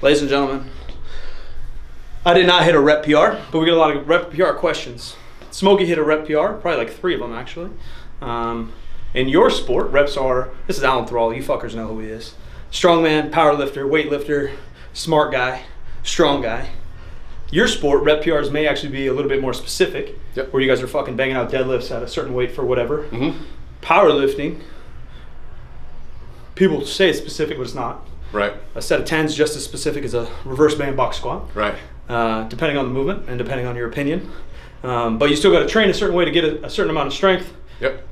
Ladies and gentlemen, I did not hit a rep PR, but we get a lot of rep PR questions. Smokey hit a rep PR, probably like 3 of them actually. In your sport, reps are, this is Alan THRALL, you fuckers know who he is. Strongman, powerlifter, weightlifter, smart guy, strong guy. Your sport, rep PRs may actually be a little bit more specific, where you guys are fucking banging out deadlifts at a certain weight for whatever. Powerlifting, people say it's specific, but it's not. Right. A set of 10s just as specific as a reverse band box squat. Right. Depending on the movement and depending on your opinion. But you still got to train a certain way to get a certain amount of strength. Yep.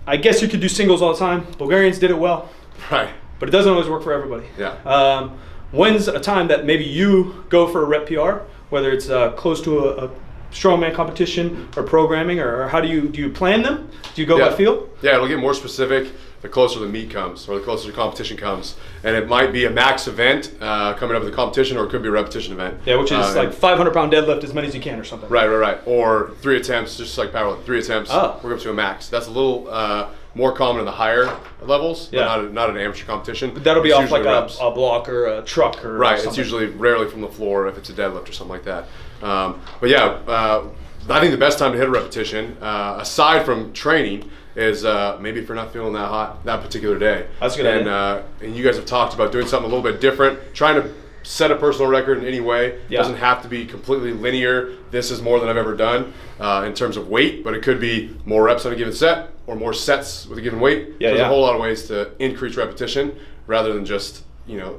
I guess you could do singles all the time. Bulgarians did it well. Right. But it doesn't always work for everybody. Yeah. When's a time that maybe you go for a rep PR, whether it's close to a strongman competition or programming, or how do you plan them? Do you go by feel? Yeah, it'll get more specific the closer the meet comes or the closer the competition comes. And it might be a max event coming up with the competition, or it could be a repetition event. Yeah, which is like 500-pound deadlift as many as you can or something. Right. Or 3 attempts, just like powerlifting. 3 attempts, work up to a max. That's a little more common in the higher levels, but not an amateur competition. But that'll be off like a block or a truck or something. It's usually rarely from the floor if it's a deadlift or something like that. But yeah, I think the best time to hit a repetition, aside from training, is maybe if you're not feeling that hot that particular day. That's a good idea. And you guys have talked about doing something a little bit different, trying to set a personal record in any way. It doesn't have to be completely linear. This is more than I've ever done in terms of weight, but it could be more reps on a given set or more sets with a given weight. There's a whole lot of ways to increase repetition rather than just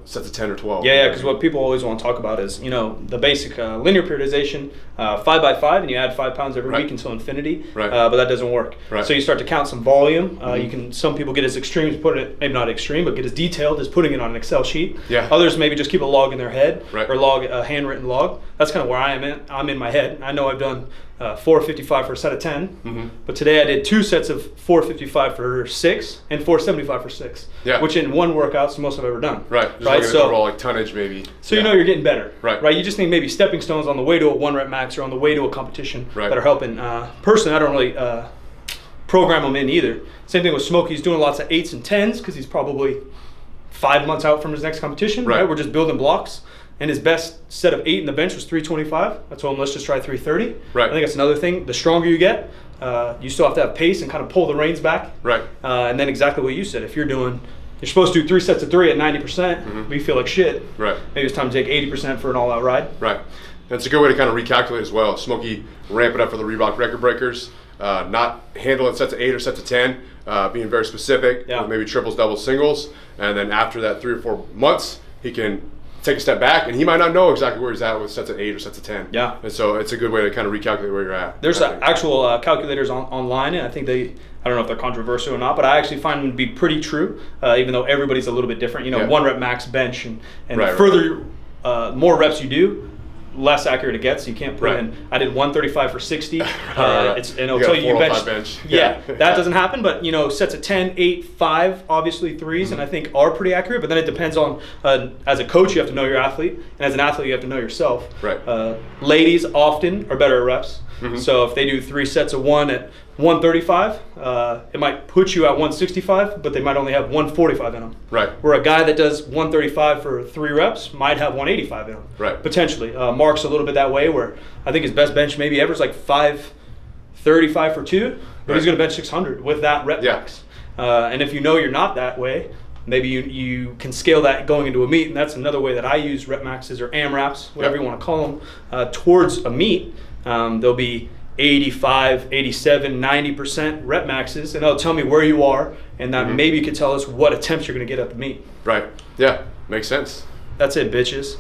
sets of 10 or 12. Yeah, because what people always want to talk about is, the basic linear periodization, 5 by 5, and you add 5 pounds every week until infinity. But that doesn't work. So you start to count some volume. Some people get as extreme as putting it, maybe not extreme, but get as detailed as putting it on an Excel sheet. Others maybe just keep a log in their head or a handwritten log. That's kind of where I am in. I'm in my head. I know I've done 455 for a set of 10, but today I did 2 sets of 455 for 6 and 475 for 6, which in one workout's the most I've ever done. Just so overall, like tonnage maybe. So you're getting better. Right. You just need maybe stepping stones on the way to a 1 rep max or on the way to a competition that are helping. Personally, I don't really program them in either. Same thing with Smokey. He's doing lots of 8s and 10s because he's probably 5 months out from his next competition. We're just building blocks. And his best set of 8 in the bench was 325. I told him, let's just try 330. I think that's another thing. The stronger you get, you still have to have pace and kind of pull the reins back. And then exactly what you said. If you're supposed to do 3 sets of 3 at 90%, but you feel like shit. Maybe it's time to take 80% for an all-out ride. And it's a good way to kind of recalculate as well. Smokey ramp it up for the Reebok record breakers. Not handling sets of 8 or sets of 10, being very specific, with maybe triples, doubles, singles. And then after that 3 or 4 months, he can take a step back, and he might not know exactly where he's at with sets of 8 or sets of 10. And so it's a good way to kind of recalculate where you're at. There's actual calculators online, and I think I don't know if they're controversial or not, but I actually find them to be pretty true, even though everybody's a little bit different. 1 rep max bench, and further more reps you do, less accurate it gets. You can't put in, I did 135 for 60. And it'll tell you bench. That doesn't happen, but sets of 10, 8, 5, obviously 3s, and I think are pretty accurate, but then it depends on, as a coach, you have to know your athlete, and as an athlete, you have to know yourself. Ladies often are better at reps. So if they do 3 sets of 1 at 135, it might put you at 165, but they might only have 145 in them. Where a guy that does 135 for 3 reps might have 185 in them. Potentially. Mark's a little bit that way, where I think his best bench maybe ever is like 535 for 2, but he's going to bench 600 with that rep max. And if you're not that way, maybe you can scale that going into a meet, and that's another way that I use rep maxes or AMRAPs, whatever you want to call them, towards a meet. There'll be 85, 87, 90% rep maxes, and that'll tell me where you are, and that maybe could tell us what attempts you're going to get at the meet. Yeah, makes sense. That's it, bitches.